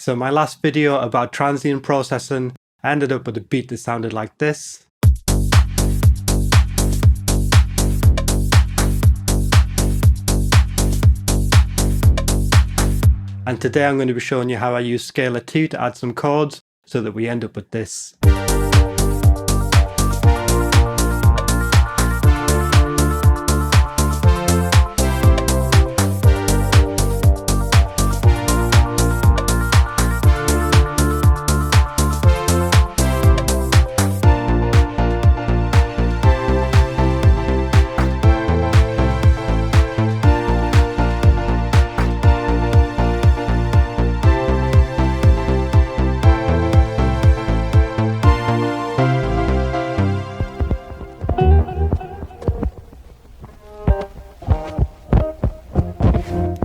So my last video about transient processing, I ended up with a beat that sounded like this. And today I'm going to be showing you how I use Scalar 2 to add some chords so that we end up with this.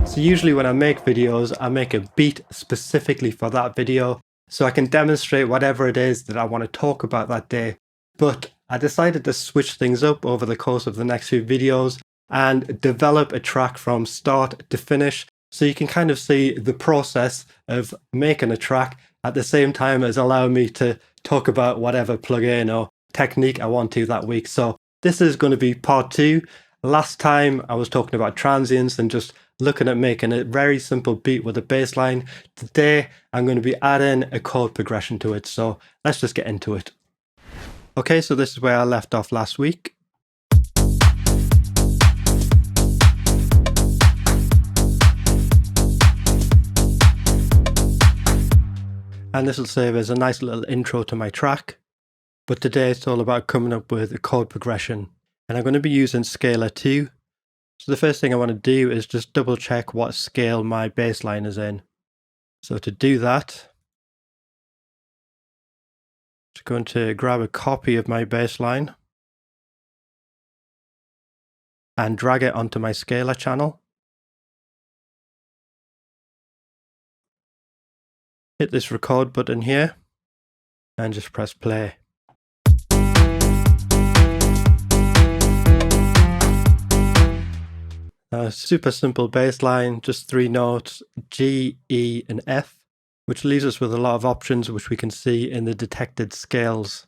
So usually when I make videos, I make a beat specifically for that video, so I can demonstrate whatever it is that I want to talk about that day. But I decided to switch things up over the course of the next few videos and develop a track from start to finish, so you can kind of see the process of making a track at the same time as allowing me to talk about whatever plugin or technique I want to that week. So this is going to be part 2. Last time I was talking about transients and just looking at making a very simple beat with a bass line. Today I'm going to be adding a chord progression to it, so let's just get into it. Okay, so this is where I left off last week. And this will serve as a nice little intro to my track. But today it's all about coming up with a chord progression. And I'm going to be using Scalar 2. So the first thing I want to do is just double check what scale my bass line is in. So to do that, I'm just going to grab a copy of my bass line and drag it onto my Scalar channel. Hit this record button here and just press play. Now, super simple bass line, just 3 notes, G, E and F, which leaves us with a lot of options which we can see in the detected scales.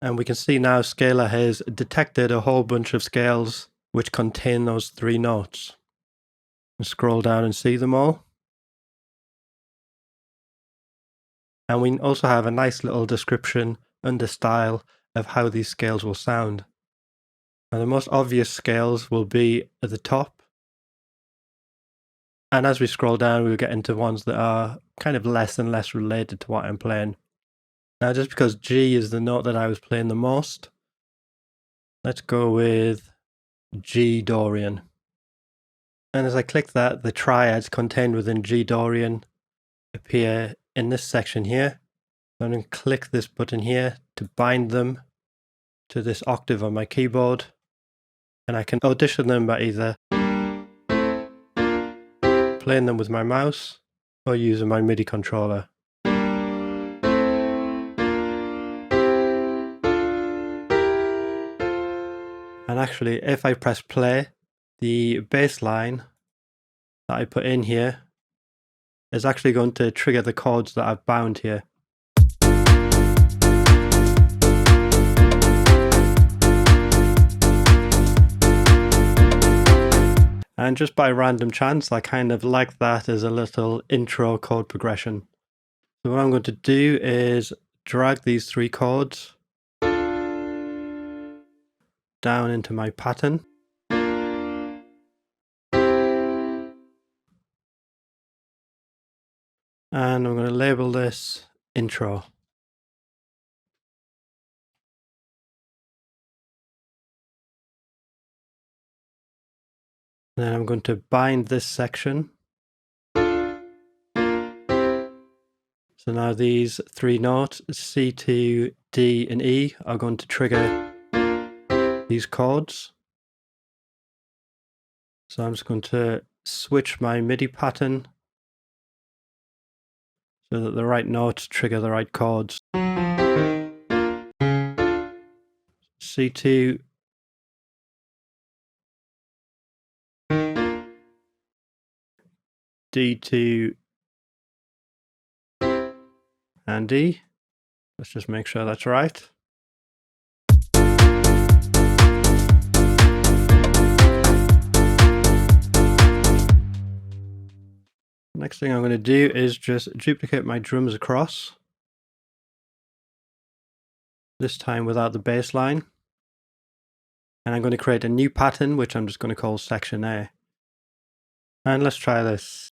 And we can see now Scalar has detected a whole bunch of scales which contain those 3 notes. We'll scroll down and see them all. And we also have a nice little description under style of how these scales will sound. Now the most obvious scales will be at the top. And as we scroll down, we'll get into ones that are kind of less and less related to what I'm playing. Now, just because G is the note that I was playing the most, let's go with G Dorian. And as I click that, the triads contained within G Dorian appear in this section here. I'm going to click this button here to bind them to this octave on my keyboard. And I can audition them by either playing them with my mouse or using my MIDI controller. And actually, if I press play, the bass line that I put in here is actually going to trigger the chords that I've bound here. And just by random chance, I kind of like that as a little intro chord progression. So what I'm going to do is drag these 3 chords down into my pattern. And I'm going to label this intro. Then I'm going to bind this section. So now these 3 notes, C, 2, D and E, are going to trigger these chords. So I'm just going to switch my MIDI pattern so that the right notes trigger the right chords. C2, D2, and E. Let's just make sure that's right. Next thing I'm going to do is just duplicate my drums across. This time without the bass line. And I'm going to create a new pattern, which I'm just going to call section A. And let's try this.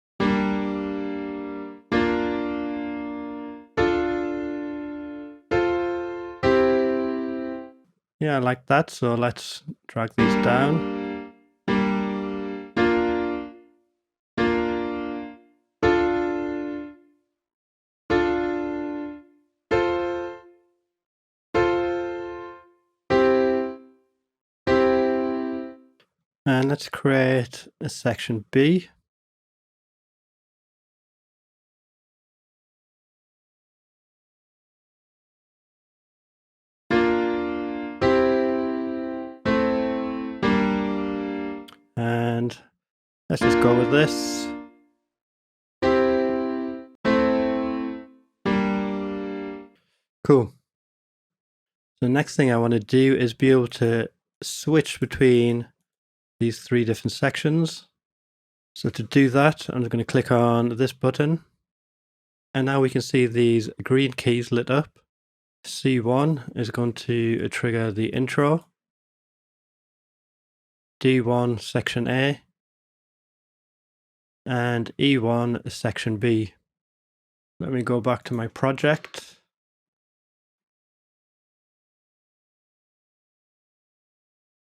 Yeah, I like that, so let's drag these down. And let's create a section B. And let's just go with this. Cool. The next thing I want to do is be able to switch between these three different sections. So to do that, I'm just going to click on this button. And now we can see these green keys lit up. C1 is going to trigger the intro. D1 section A. And E1 section B. Let me go back to my project.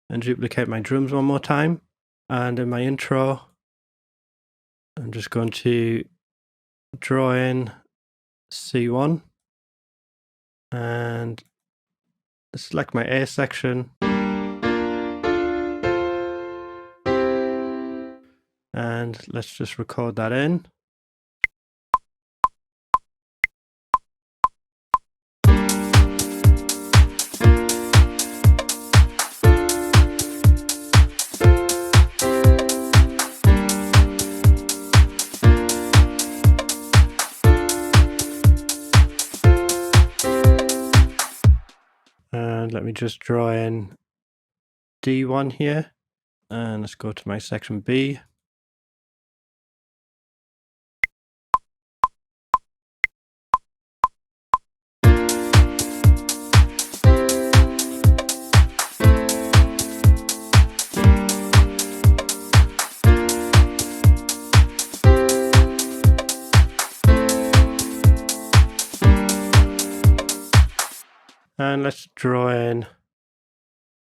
And duplicate my drums one more time. And in my intro, I'm just going to draw in C1 and select my A section. And let's just record that in. And let me just draw in D1 here. And let's go to my section B. And let's draw in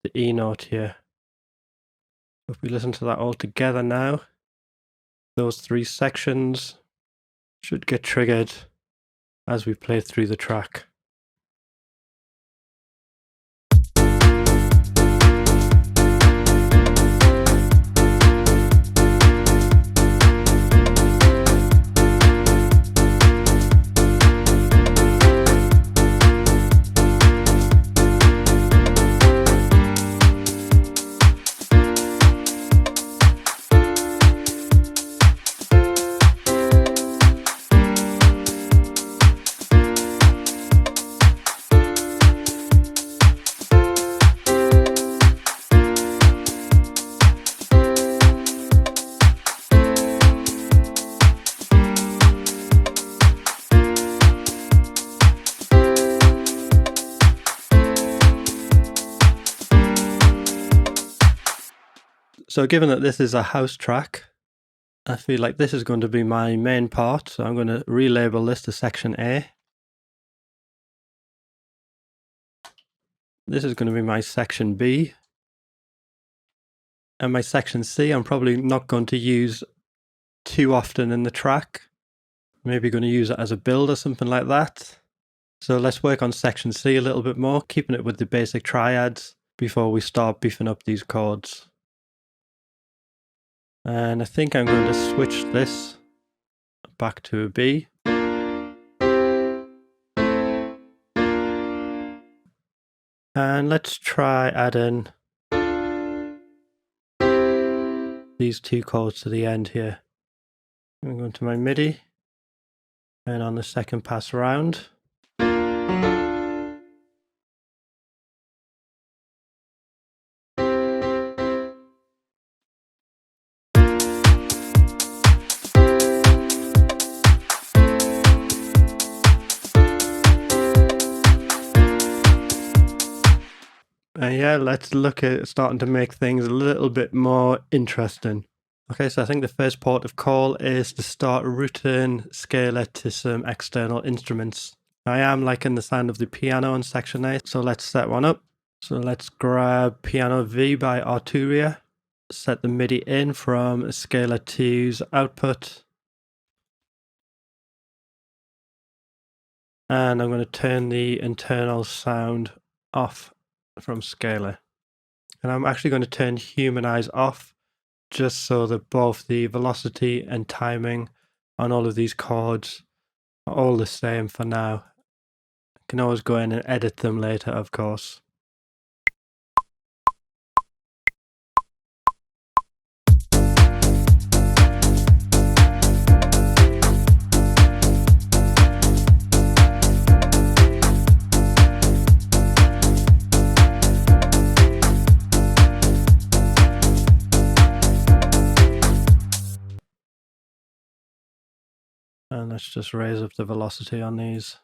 the E note here. If we listen to that all together now, those three sections should get triggered as we play through the track. So given that this is a house track, I feel like this is going to be my main part. So I'm going to relabel this to section A. This is going to be my section B. And my section C, I'm probably not going to use too often in the track. Maybe going to use it as a build or something like that. So let's work on section C a little bit more, keeping it with the basic triads before we start beefing up these chords. And I think I'm going to switch this back to a B. And let's try adding these two chords to the end here. I'm going to my MIDI, and on the second pass around, Yeah, let's look at starting to make things a little bit more interesting. Okay, so I think the first port of call is to start routing scalar to some external instruments. I am liking the sound of the piano in section A, so let's set one up. So let's grab Piano V by Arturia, set the MIDI in from scalar 2's output, and I'm going to turn the internal sound off from scalar. And I'm actually going to turn humanize off, just so that both the velocity and timing on all of these chords are all the same for now. I can always go in and edit them later, of course. And let's just raise up the velocity on these.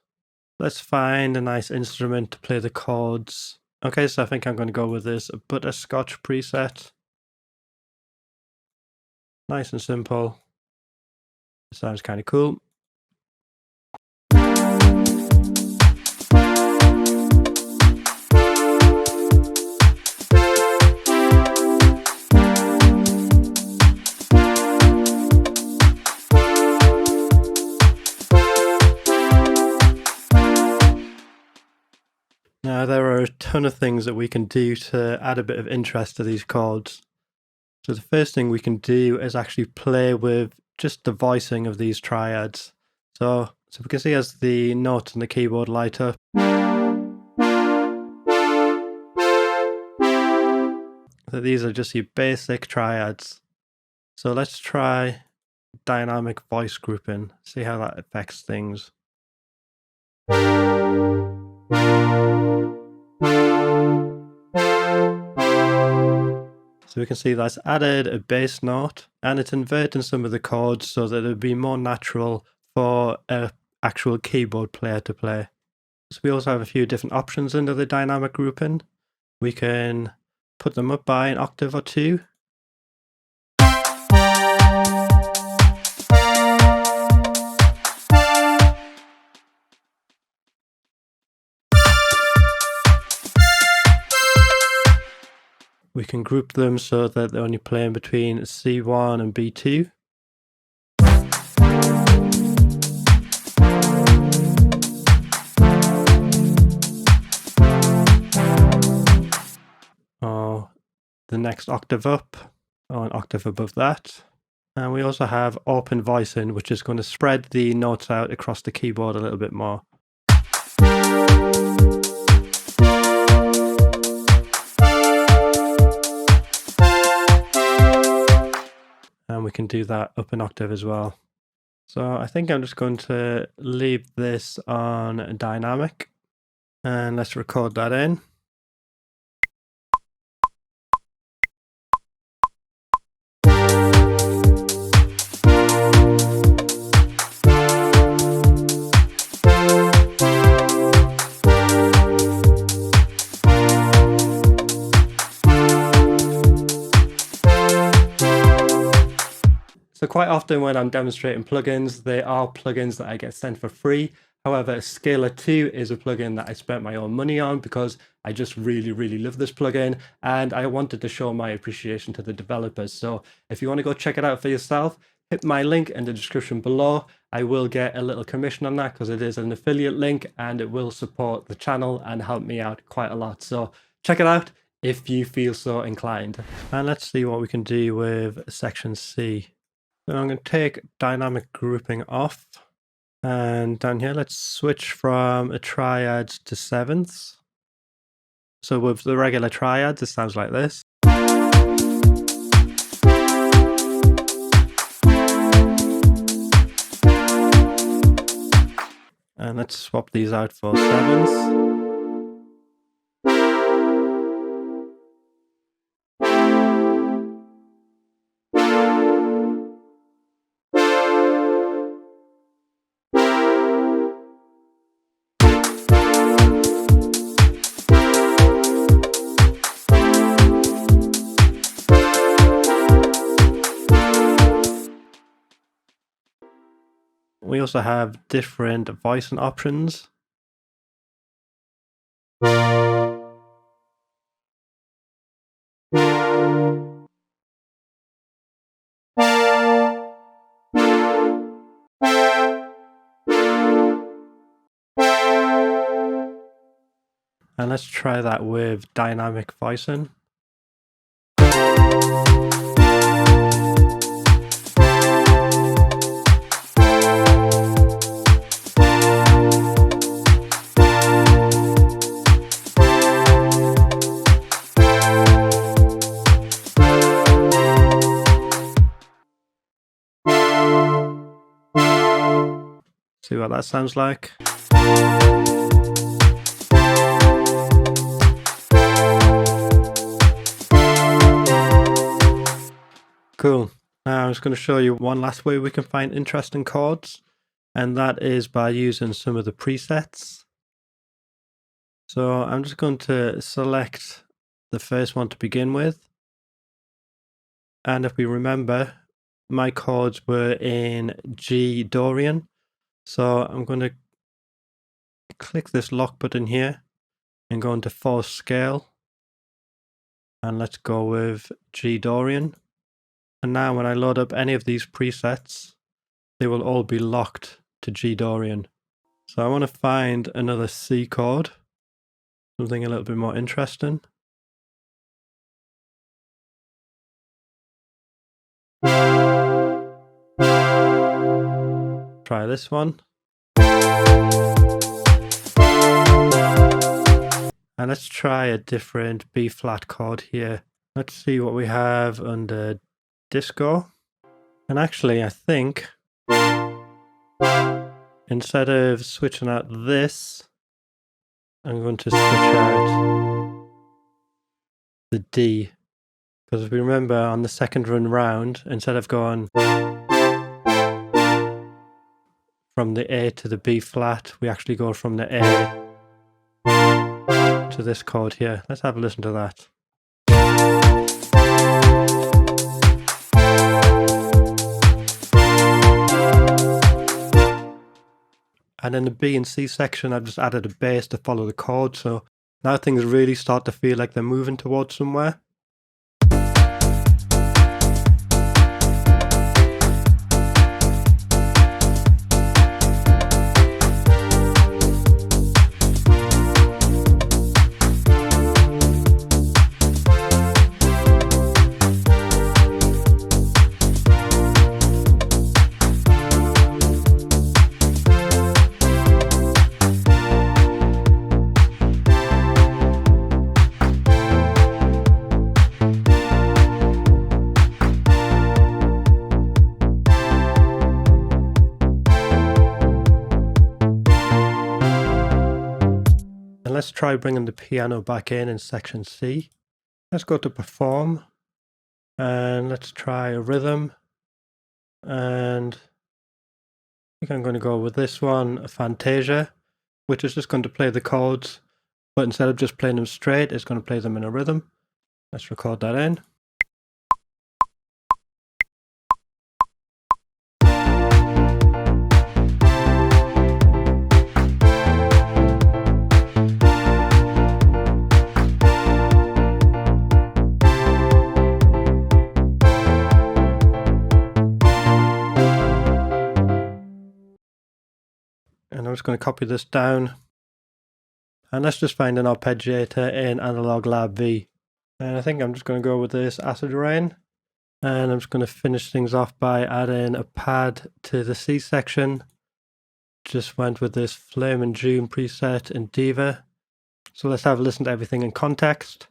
Let's find a nice instrument to play the chords. Okay, so I think I'm going to go with this butterscotch preset. Nice and simple. Sounds kind of cool. Now there are a ton of things that we can do to add a bit of interest to these chords. So the first thing we can do is actually play with just the voicing of these triads. So we can see as the notes on the keyboard light up, that these are just your basic triads. So let's try dynamic voice grouping, see how that affects things. So we can see that's added a bass note and it's inverting some of the chords so that it would be more natural for an actual keyboard player to play. So we also have a few different options under the dynamic grouping. We can put them up by an octave or two. We can group them so that they're only playing between C1 and B2. Or the next octave up, or an octave above that. And we also have open voicing, which is going to spread the notes out across the keyboard a little bit more. And we can do that up an octave as well. So I think I'm just going to leave this on dynamic and let's record that in. So quite often when I'm demonstrating plugins, they are plugins that I get sent for free. However, Scalar 2 is a plugin that I spent my own money on because I just really love this plugin and I wanted to show my appreciation to the developers. So if you want to go check it out for yourself, hit my link in the description below. I will get a little commission on that because it is an affiliate link and it will support the channel and help me out quite a lot. So check it out if you feel so inclined. And let's see what we can do with section C. So I'm going to take dynamic grouping off, and down here let's switch from a triads to sevenths. So with the regular triads it sounds like this. And let's swap these out for sevenths. we also have different voicing options. And let's try that with dynamic voicing. See what that sounds like. Cool. Now I'm just going to show you one last way we can find interesting chords, and that is by using some of the presets. So I'm just going to select the first one to begin with. And if we remember, my chords were in G Dorian. So I'm going to click this lock button here and go into force scale. And let's go with G Dorian. And now when I load up any of these presets, they will all be locked to G Dorian. So I want to find another C chord, something a little bit more interesting. Try this one. And let's try a different B flat chord here. Let's see what we have under disco. And actually, I think instead of switching out this, I'm going to switch out the D. Because if we remember on the second run round, instead of going from the A to the B flat, we actually go from the A to this chord here. Let's have a listen to that. And in the B and C section, I've just added a bass to follow the chord, so now things really start to feel like they're moving towards somewhere. Let's try bringing the piano back in section C. Let's go to perform and let's try a rhythm, and I think I'm going to go with this one, Fantasia, which is just going to play the chords, but instead of just playing them straight, it's going to play them in a rhythm. Let's record that in. And I'm just going to copy this down. And let's just find an arpeggiator in Analog Lab V. And I think I'm just going to go with this Acid Rain. And I'm just going to finish things off by adding a pad to the C section. Just went with this Flame and June preset in Diva. So let's have a listen to everything in context.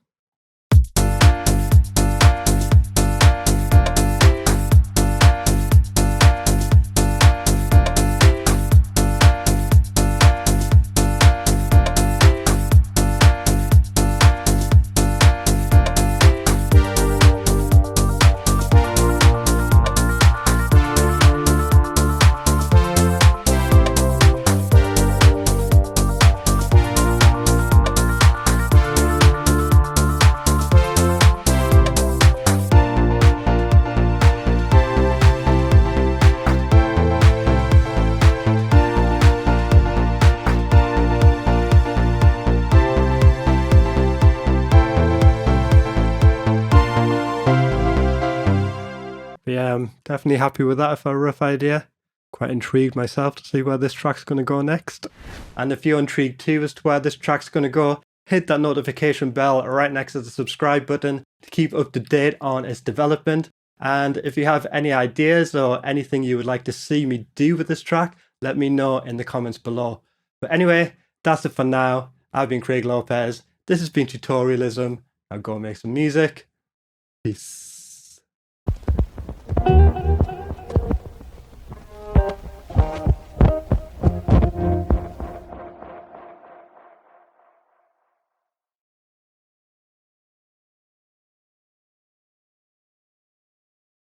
Definitely happy with that for a rough idea. Quite intrigued myself to see where this track's going to go next. And if you're intrigued too as to where this track's going to go, hit that notification bell right next to the subscribe button to keep up to date on its development. And if you have any ideas or anything you would like to see me do with this track, let me know in the comments below. But anyway, that's it for now. I've been Craig Lopez. This has been Tutorialism. Now go make some music. Peace.